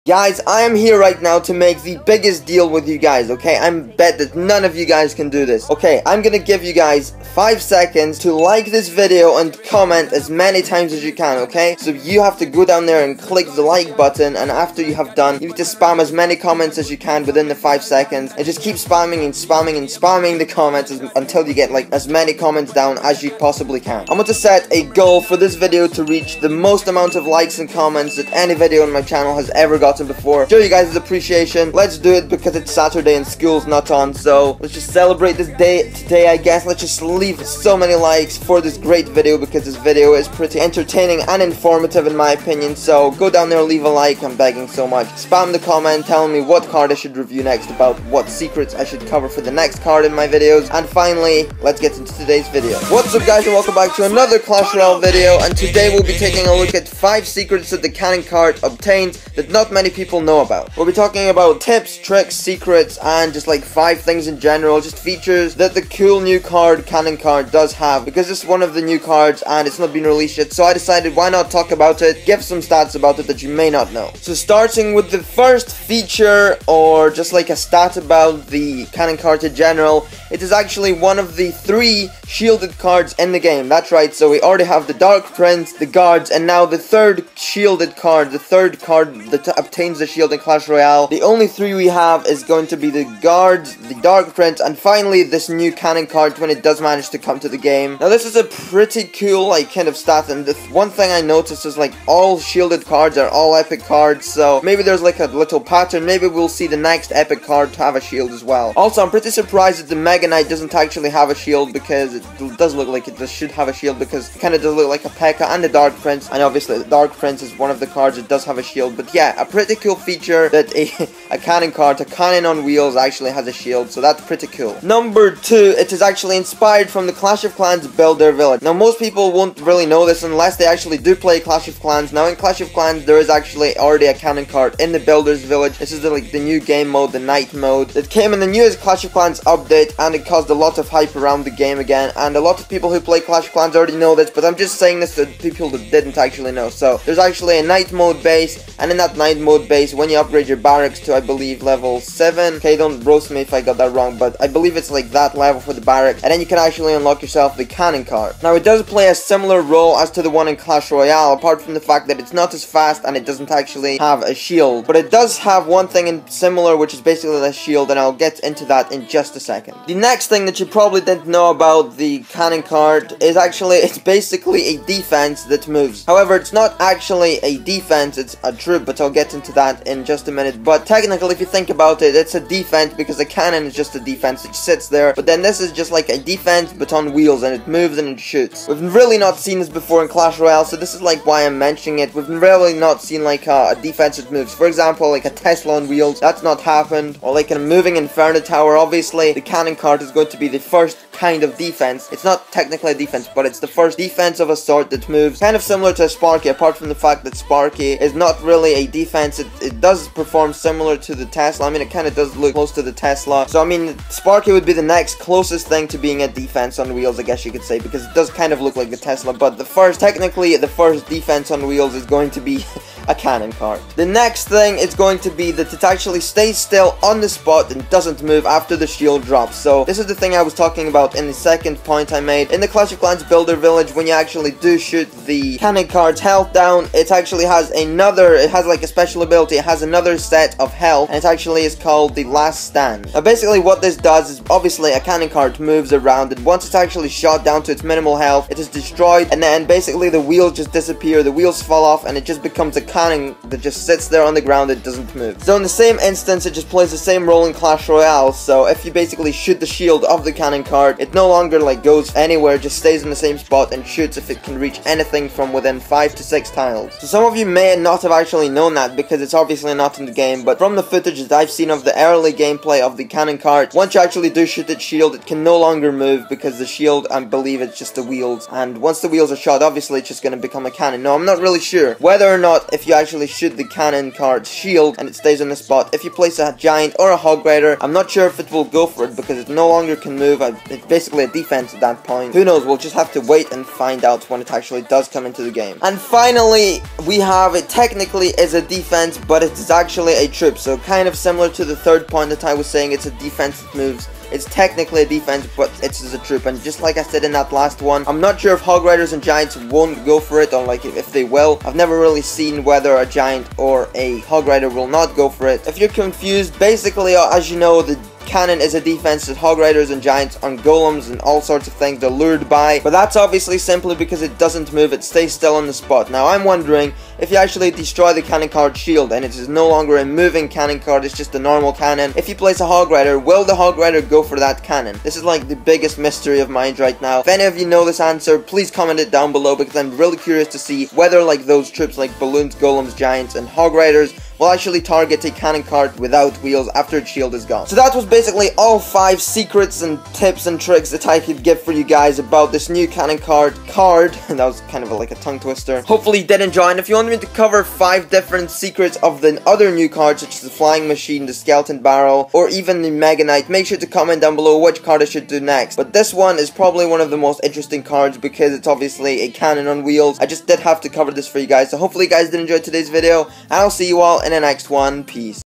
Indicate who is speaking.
Speaker 1: Guys, I am here right now to make the biggest deal with you guys, okay? I bet that none of you guys can do this. Okay, I'm gonna give you guys 5 seconds to like this video and comment as many times as you can, okay? So you have to go down there and click the like button, and after you have done, you need to spam as many comments as you can within the 5 seconds, and just keep spamming and spamming and spamming the comments until you get like as many comments down as you possibly can. I'm going to set a goal for this video to reach the most amount of likes and comments that any video on my channel has ever gotten before. Show you guys appreciation. Let's do it because it's Saturday and school's not on, so let's just celebrate this day today, I guess. Let's just leave so many likes for this great video because this video is pretty entertaining and informative in my opinion. So go down there, leave a like, I'm begging so much. Spam the comment telling me what card I should review next, about what secrets I should cover for the next card in my videos, and finally, let's get into today's video. What's up guys, and welcome back to another Clash Royale video, and today we'll be taking a look at 5 secrets that the cannon card obtains that not many people know about. We'll be talking about tips, tricks, secrets, and just like 5 things in general, just features that the cool new card, cannon card, does have, because it's one of the new cards and it's not been released yet, so I decided why not talk about it, give some stats about it that you may not know. So starting with the first feature, or just like a stat about the cannon card in general, it is actually one of the 3 shielded cards in the game. That's right, so we already have the Dark Prince, the guards, and now the 3rd shielded card, the 3rd card that obtains the shield in Clash Royale. The only 3 we have is going to be the guards, the Dark Prince, and finally this new cannon card when it does manage to come to the game. Now this is a pretty cool like kind of stat, and the one thing I noticed is like all shielded cards are all epic cards, so maybe there's like a little pattern. Maybe we'll see the next epic card to have a shield as well. Also, I'm pretty surprised that the Mega Knight doesn't actually have a shield, because it does look like it just should have a shield, because it kind of does look like a P.E.K.K.A. and the Dark Prince, and obviously the Dark Prince is one of the cards that does have a shield. But yeah, a pretty cool feature that a cannon card, a cannon on wheels, actually has a shield, so that's pretty cool. Number 2, it is actually inspired from the Clash of Clans Builder Village. Now most people won't really know this unless they actually do play Clash of Clans. Now in Clash of Clans there is actually already a cannon card in the Builder's Village. This is like the new game mode, the night mode, that came in the newest Clash of Clans update, and it caused a lot of hype around the game again, and a lot of people who play Clash of Clans already know this, but I'm just saying this to people that didn't actually know. So there's actually a night mode base, and in that night mode base, when you upgrade your barracks to, I believe, level 7, okay, don't roast me if I got that wrong, but I believe it's like that level for the barracks, and then you can actually unlock yourself the cannon card. Now it does play a similar role as to the one in Clash Royale, apart from the fact that it's not as fast and it doesn't actually have a shield, but it does have one thing in similar, which is basically the shield, and I'll get into that in just a second. The next thing that you probably didn't know about the cannon card is actually, it's basically a defense that moves. However, it's not actually a defense, it's a troop, but I'll get into that in just a minute. But technically, if you think about it, it's a defense because a cannon is just a defense, it sits there, but then this is just like a defense but on wheels, and it moves and it shoots. We've really not seen this before in Clash Royale, so this is like why I'm mentioning it. We've really not seen like a defense that moves. For example, like a Tesla on wheels, that's not happened, or like a moving Inferno Tower. Obviously, the cannon card is going to be the first kind of defense. It's not technically a defense, but it's the first defense of a sort that moves, kind of similar to a Sparky, apart from the fact that Sparky is not really a defense. It does perform similar to the Tesla. I mean, it kind of does look close to the Tesla, so I mean, Sparky would be the next closest thing to being a defense on wheels, I guess you could say, because it does kind of look like the Tesla, but technically the first defense on wheels is going to be a cannon card. The next thing is going to be that it actually stays still on the spot and doesn't move after the shield drops. So this is the thing I was talking about in the second point I made. In the Clash of Clans Builder Village, when you actually do shoot the cannon card's health down, it actually has it has like a special ability. It has another set of health, and it actually is called the Last Stand. Now basically what this does is, obviously a cannon card moves around, and once it's actually shot down to its minimal health, it is destroyed, and then basically the wheels just disappear, the wheels fall off, and it just becomes a cannon that just sits there on the ground, it doesn't move. So in the same instance, it just plays the same role in Clash Royale. So if you basically shoot the shield of the cannon card, it no longer like goes anywhere, just stays in the same spot and shoots if it can reach anything from within 5 to 6 tiles. So some of you may not have actually known that, because it's obviously not in the game, but from the footage that I've seen of the early gameplay of the cannon card, once you actually do shoot its shield, it can no longer move, because the shield, I believe, it's just the wheels, and once the wheels are shot, obviously it's just going to become a cannon. No, I'm not really sure whether or not if you actually shoot the cannon card's shield and it stays on the spot, if you place a giant or a hog rider, I'm not sure if it will go for it, because it no longer can move. It basically a defense at that point. Who knows, we'll just have to wait and find out when it actually does come into the game. And finally, we have it technically is a defense, but it's actually a troop, so kind of similar to the third point that I was saying, it's a defense that moves. It's technically a defense, but it's a troop, and just like I said in that last one, I'm not sure if Hog Riders and Giants won't go for it, or like if they will. I've never really seen whether a Giant or a Hog Rider will not go for it. If you're confused, basically, as you know, the cannon is a defense that Hog Riders and Giants on golems and all sorts of things they're lured by, but that's obviously simply because it doesn't move, it stays still on the spot. Now I'm wondering, if you actually destroy the cannon card shield and it is no longer a moving cannon card, it's just a normal cannon, if you place a Hog Rider, will the Hog Rider go for that cannon? This is like the biggest mystery of mine right now. If any of you know this answer, please comment it down below, because I'm really curious to see whether like those troops like balloons, golems, giants, and Hog Riders will actually target a cannon card without wheels after its shield is gone. So that was basically all 5 secrets and tips and tricks that I could give for you guys about this new cannon card, and that was kind of like a tongue twister. Hopefully you did enjoy, and if you want me to cover 5 different secrets of the other new cards, such as the Flying Machine, the Skeleton Barrel, or even the Mega Knight, make sure to comment down below which card I should do next. But this one is probably one of the most interesting cards because it's obviously a cannon on wheels. I just did have to cover this for you guys, so hopefully you guys did enjoy today's video, and I'll see you all in the next one. Peace.